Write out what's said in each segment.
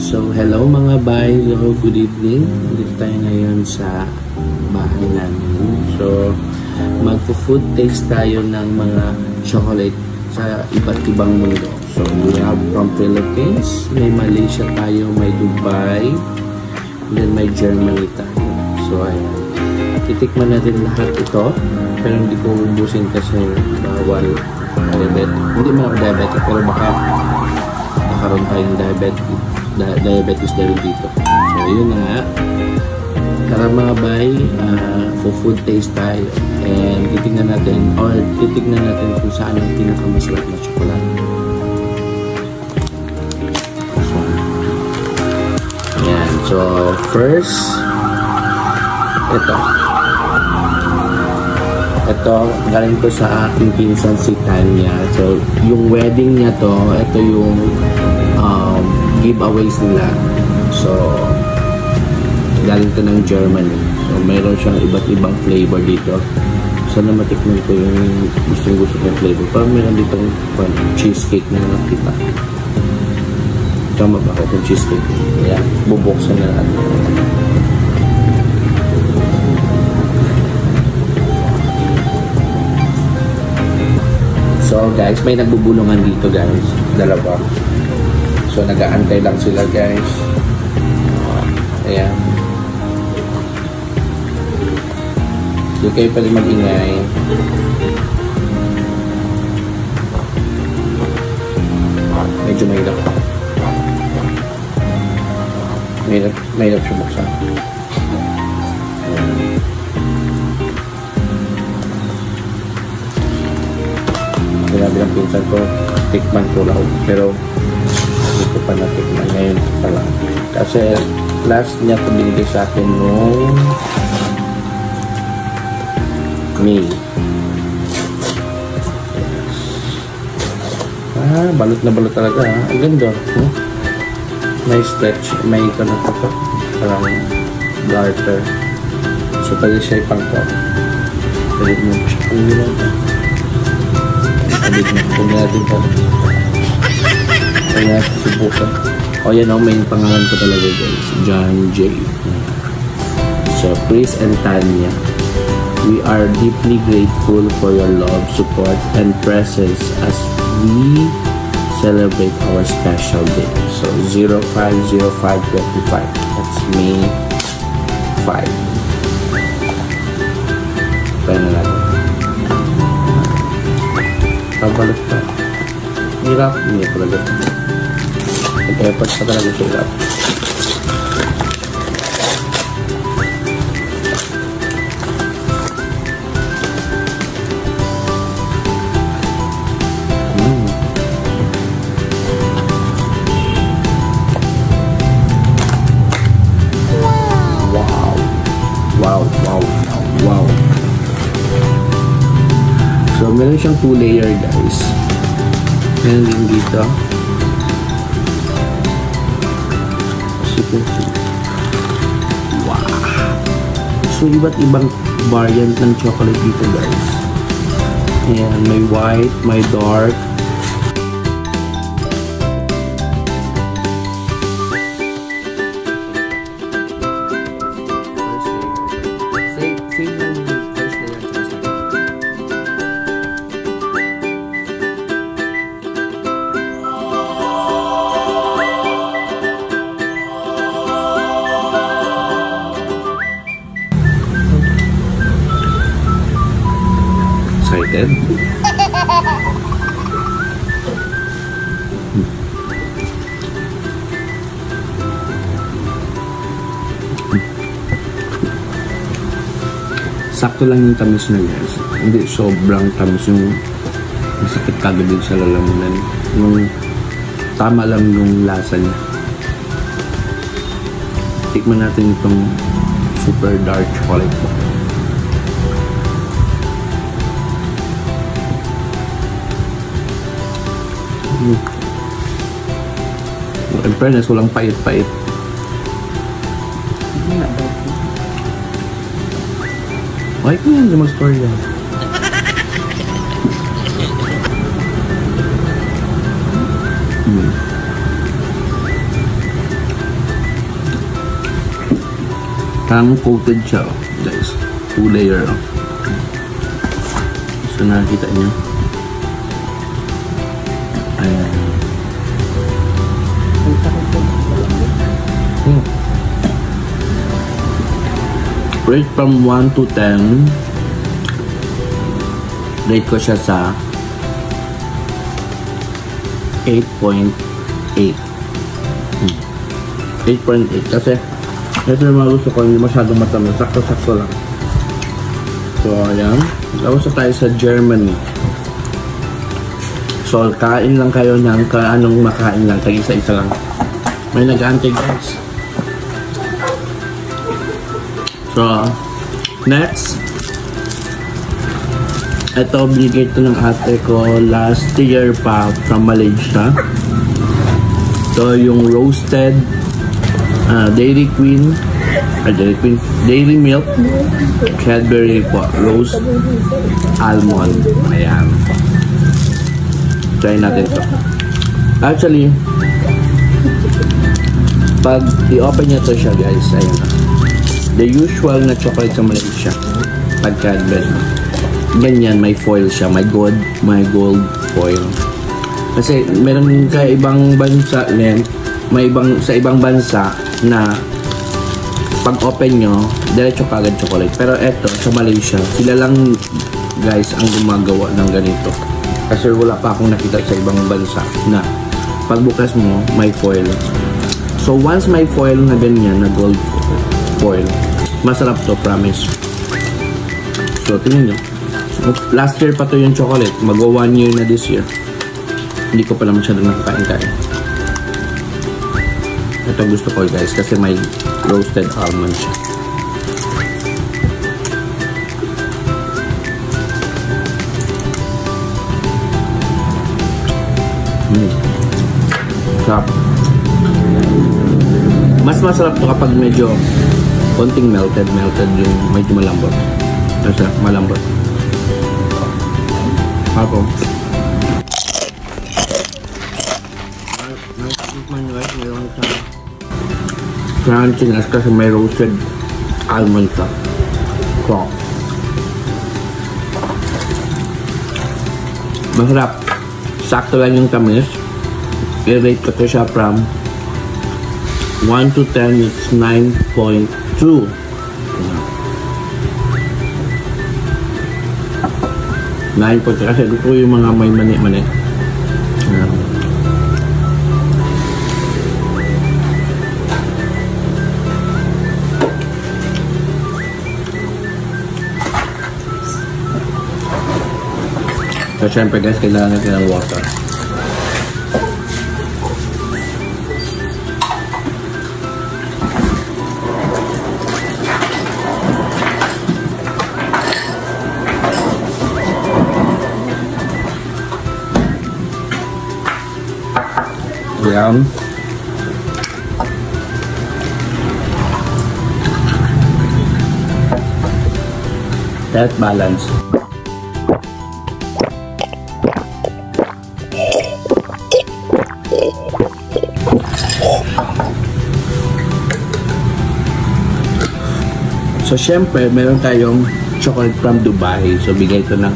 So, hello mga bay, hello, good evening. Dito tayo ngayon sa bahay namin. So, magpo-food taste tayo ng mga chocolate sa iba't ibang mundo. So, we have from Philippines, may Malaysia tayo, may Dubai, then may Germany tayo. So, ayan. Titikman natin lahat ito, pero hindi ko ubusin kasi bawal diabetes. Hindi man ako diabetic, pero baka nakaroon tayong diabetes dahil dito. So, yun na nga. Tara mga bay, food taste tayo. And titignan natin kung saan ang pinakamasarap na chocolate. So, yan. So, first, ito, galing ko sa aking pinsan si Tanya. So, yung wedding niya to, ito yung giveaways nila. So, galing to ng Germany. So, mayroon siyang iba't ibang flavor dito. Sana matikman ko yung gusto kong flavor. Parang mayroon dito cheesecake na nakita. Tama ba ako kung cheesecake? Ayan, bubuksan na natin. So guys, may nagbubulungan dito guys. Dalawa. So nag-aantay lang sila guys. Ayan. Hindi kayo pwede mag-ingay. Medyo mahirap. Mahirap siya buksan. Ayan. Sinabi ng pinsan ko, tikman ko lang. Pero, hindi ko pa natikman ngayon pa lang. Kasi, last niya ko binigay sa akin noong May. Yes. Balot na balot talaga. Ang ganda. May stretch. May ito na ito. Parang garter. So, pwede siya ipangko. Pwede mo siya kung nila. Kung natin po. Kaya subukan. O yan o, may pangalan ko talaga guys. John J. So, Chris and Tanya, we are deeply grateful for your love, support, and presence as we celebrate our special day. So, 05/05/25. That's May 5. Kaya na natin. Kabalot pa. Hirap. Hindi talaga. Nag-effort pa talaga siya hirap. Wow. So, meron siyang 2 layer guys. Meron din dito. As you can see. Wow. So, iba't ibang variant ng chocolate dito guys. Ayan, may white, may dark. Excited? Sakto lang yung tamis na guys. Hindi sobrang tamis yung sakit kagad din sa lalamunan. Yung tama lang yung lasa niya. Tikman natin itong super dark chocolate po. In fairness, walang pait-pait. Ay, kung yan, mag-store yan. Parang coated siya, guys. 2 layer. So, nakikita niyo. Ayan. Rate from 1 to 10. Rate ko siya sa 8.8. 8.8 kasi ito yung mga gusto ko, hindi masyadong matamis, sakto-sakto lang. So ayan, tapos tayo sa Germany. So kain lang kayo ng anong makain lang, tayo isa-isa lang. May nag-aantay guys. So next, ito binigay ito ng ate ko last year pa from Malaysia. So yung roasted Dairy Milk Cadbury po, roast almond. Ayan, try natin to. Actually, pag i-open nyo to siya guys, ayan na, the usual na chocolate sa Malaysia pag Cadbury, ganyan, may foil siya, may gold foil. Kasi meron kay ibang bansa, may sa ibang bansa na pag open nyo, diretso kagad chocolate. Pero eto, sa Malaysia, sila lang guys ang gumagawa ng ganito. Kasi wala pa akong nakita sa ibang bansa na pagbukas mo, may foil. So once may foil na ganyan, na gold foil, masarap to, promise. So tingnan nyo. Last year pa to yung chocolate. Mag-1 year na this year. Hindi ko pala masyadong nakakain-kain. Ito gusto ko guys kasi may roasted almond siya. Sarap. Mas masarap to kapag medyo konting melted yung medyo malambot. Kasi malambot. Ako. Meron sa crunchiness kasi may roasted almond ka. So, masarap. Sakto lang yung tamis. I-rate ko to siya from 1 to 10, it's 9.2. 9.2 kasi gusto ko yung mga may mani-mani. So, syempre guys, kailangan natin ng water. Ayan. That balance. So, syempre, meron tayong chocolate from Dubai. So, bigay ito ng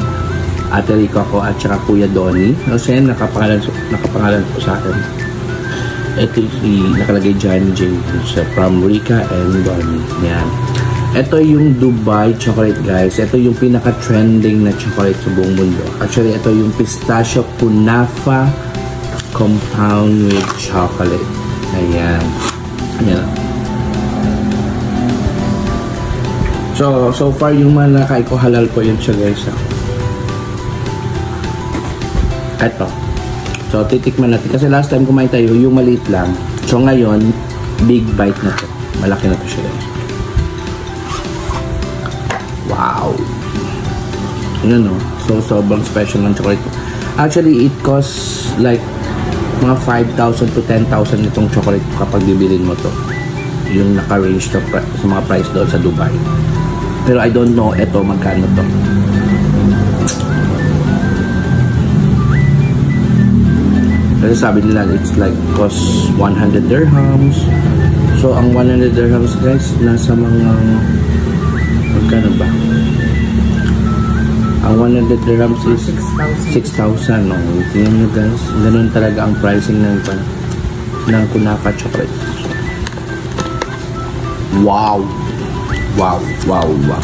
Ate Rico ko at saka Kuya Donnie. So, yan, nakapangalan po sa akin. Ito yung nakalagay dyan, from Rika and Donnie. Yan. Ito yung Dubai chocolate, guys. Ito yung pinaka-trending na chocolate sa buong mundo. Actually, ito yung pistachio kunafa compound with chocolate. Ayan. Ayan. So far yung mga nakain ko halal po yun siya guys. Eto. So titikman natin. Kasi last time kumain tayo yung maliit lang. So ngayon, big bite na to. Malaki na to siya guys. Wow. Yun no. So sobrang special ng chocolate. Actually, it costs like mga 5,000 to 10,000 itong chocolate kapag bibilin mo to. Yung naka-range sa mga price doon sa Dubai. Pero I don't know ito magkano to. Kasi sabi nila it's like cost 100 dirhams. So, ang 100 dirhams guys, nasa mga, magkano ba? Ang 100 dirhams is 6,000. No? Tingnan nyo guys, ganun talaga ang pricing ng Kunafa chocolate. Wow! Wow! Wow! Wow!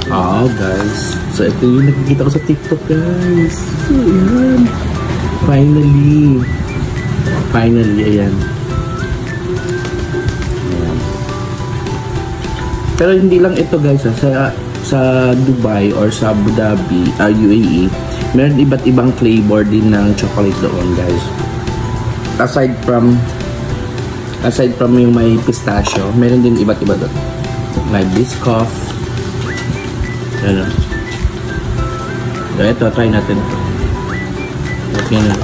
Oh guys, so ito yung nakikita ko sa TikTok guys. So yan, finally, ayan. Pero hindi lang ito guys, sa Dubai or sa Abu Dhabi, UAE, meron iba't ibang flavor din ng chocolate doon guys. Aside from yung may pistachio, meron din iba't iba doon. May Biscoff. Ano? So ito, try natin. Okay na.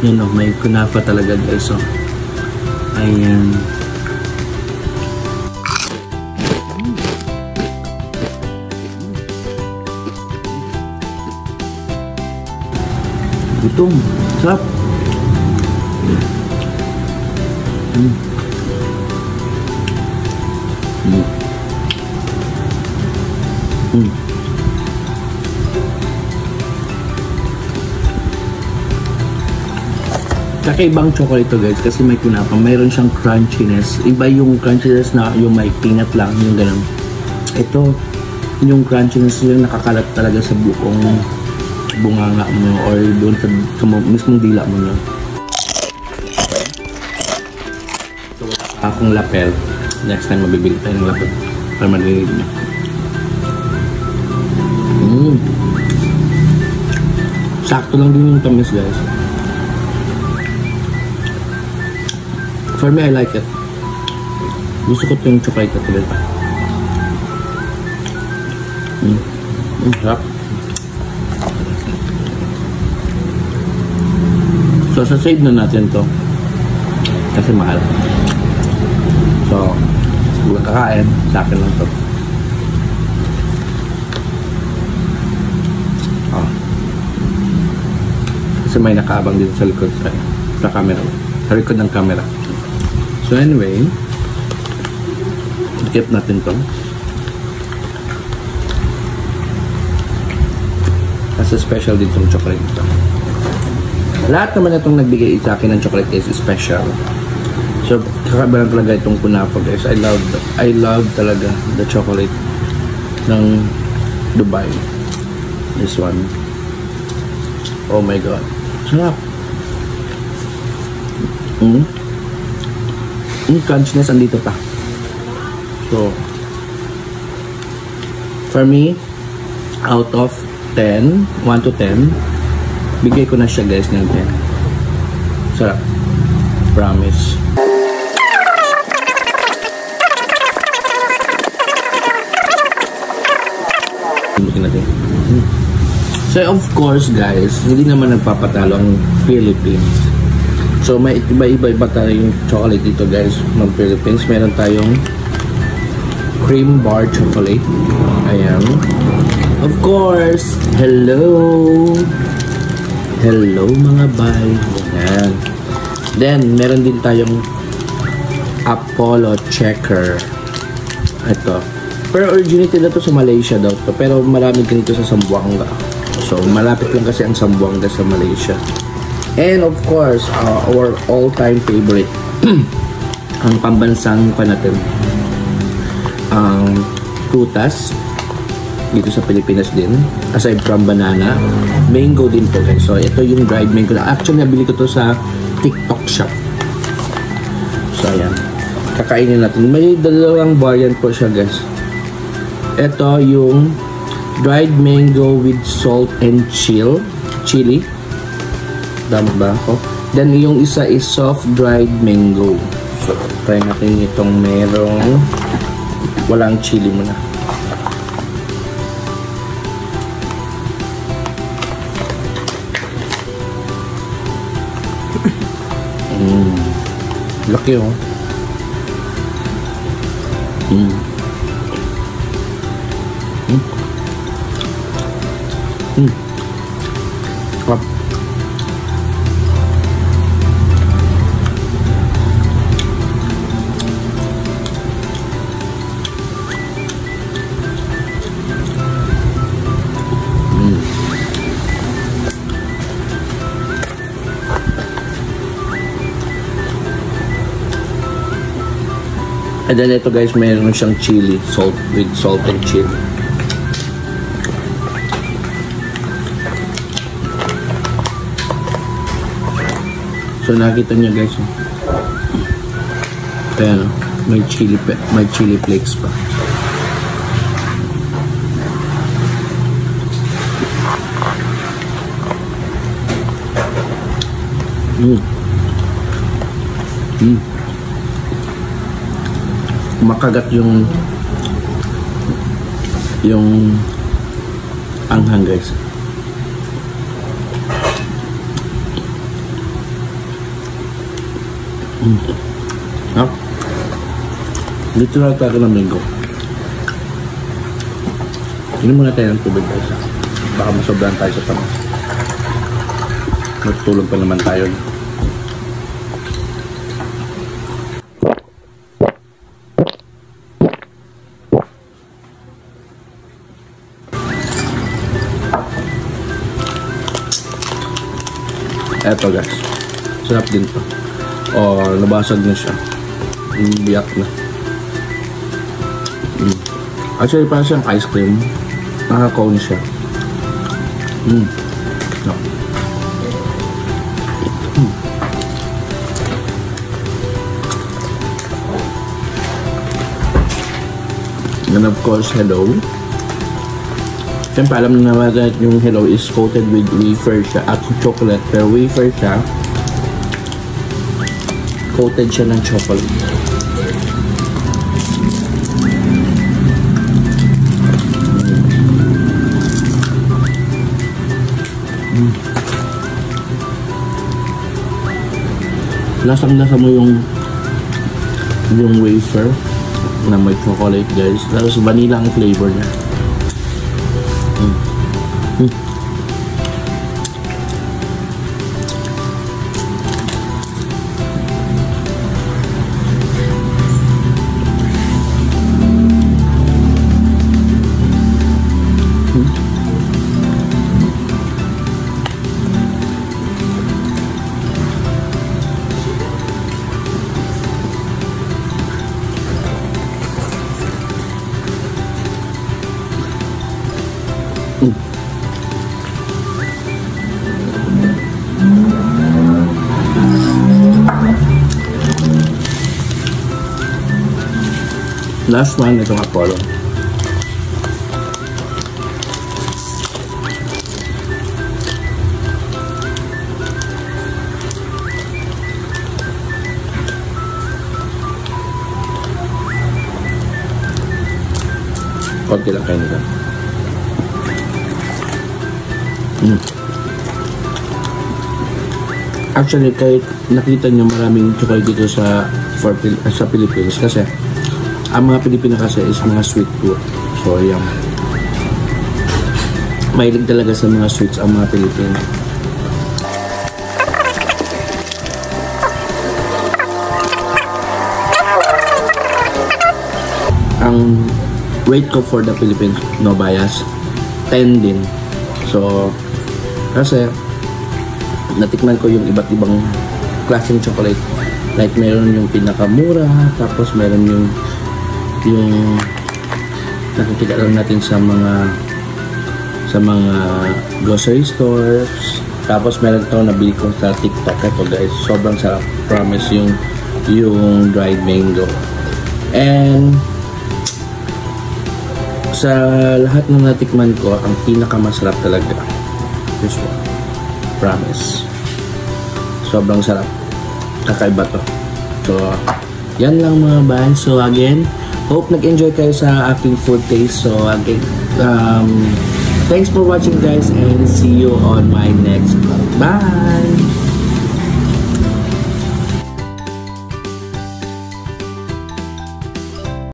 Yan o, may kunafa talaga guys. So, ayan. Gutom. Sarap. Kakaibang chocolate to guys kasi may kunafa, mayroon siyang crunchiness. Iba yung crunchiness na yung may peanut lang, yung ganun. Ito, yung crunchiness yung nakakalat talaga sa buong bunganga mo or doon sa mismong dila mo nyo. So, akong lapel. Next time mabibili tayo ng lapel para marinig nyo. Sakto lang din yung tamis guys. For me, I like it. Gusto ko yung chocolate na talaga. Sarap. So, sasave na natin to. Kasi mahal. So, huwag kakain. Sa akin lang to. Oh. Kasi may nakaabang dito sa likod. Sa camera. Sa likod ng camera. So anyway, keep natin to. Kasi special din itong chocolate ito. Lahat naman itong nagbigay sa akin ng chocolate is special. So kakaiba lang talaga itong kunafa guys. I love talaga the chocolate ng Dubai. This one. Oh my god. Sarap. Yung crunchiness andito pa. So, for me, out of 10, 1 to 10, bigay ko na siya guys ng 10. Sarap. Promise. Natin. So, of course guys, hindi naman nagpapatalo ang Philippines. So, may iba-iba tayong chocolate dito guys ng Philippines. Meron tayong cream bar chocolate. Ayan. Of course, hello! Hello mga bay. Ayan. Then, meron din tayong Apollo Checker. Ito. Pero originated na to sa Malaysia daw to. Pero maraming ganito sa Zamboanga. So, malapit lang kasi ang Zamboanga sa Malaysia. And of course, our all-time favorite, ang pambansang pa natin, prutas, dito sa Pilipinas din, aside from banana, mango din po guys. So, ito yung dried mango. Actually, nabili ko to sa TikTok shop. So, ayan. Kakainin natin. May dalawang variant po siya guys. Ito yung dried mango with salt and chili. Dama ba ako? Then, yung isa is soft dried mango. So, try natin itong merong walang chili muna. Laki oh. Sarap. And then ito guys, mayroon siyang chili, salt with salt and chili. So nakita niyo guys, kaya no, may chili flakes pa. Makagat yung anghang guys. Dito na tayo ng linggo. Inom muna tayo ng tubig guys. Baka masobrahan tayo sa tamas. Matutulog pa naman tayo. Eto guys, sarap din to. O, nabasag na siya. Biyak na. Actually, parang siyang ice cream. Nakaka-cone siya. No. And of course, hello. Siyempre, alam na naman that yung hello is coated with wafer siya at chocolate. Pero wafer siya, coated siya ng chocolate. Lasang-lasa mo yung wafer na may chocolate guys. Tapos vanilla ang flavor niya. Last one, itong Apollo. Konti lang kayo nila. Actually, kahit nakita nyo maraming chocolate dito sa Philippines kasi ang mga Pilipino kasi is mga sweet tooth. So, yan. Mahilig talaga sa mga sweets ang mga Pilipino. Ang rate ko for the Philippines, no bias, 10 din. So, kasi natikman ko yung iba't ibang klaseng chocolate. Like, meron yung pinakamura, tapos meron yung nakikita lang natin sa mga grocery stores. Tapos meron ito nabili ko sa TikTok. Ito guys, sobrang sarap. Promise yung dried mango. And sa lahat ng natikman ko, ang pinakamasarap talaga this one. Promise. Sobrang sarap. Kakaiba to. So, yan lang mga bahay. So again, hope nag-enjoy kayo sa aking food taste. So again, thanks for watching guys and see you on my next vlog. Bye!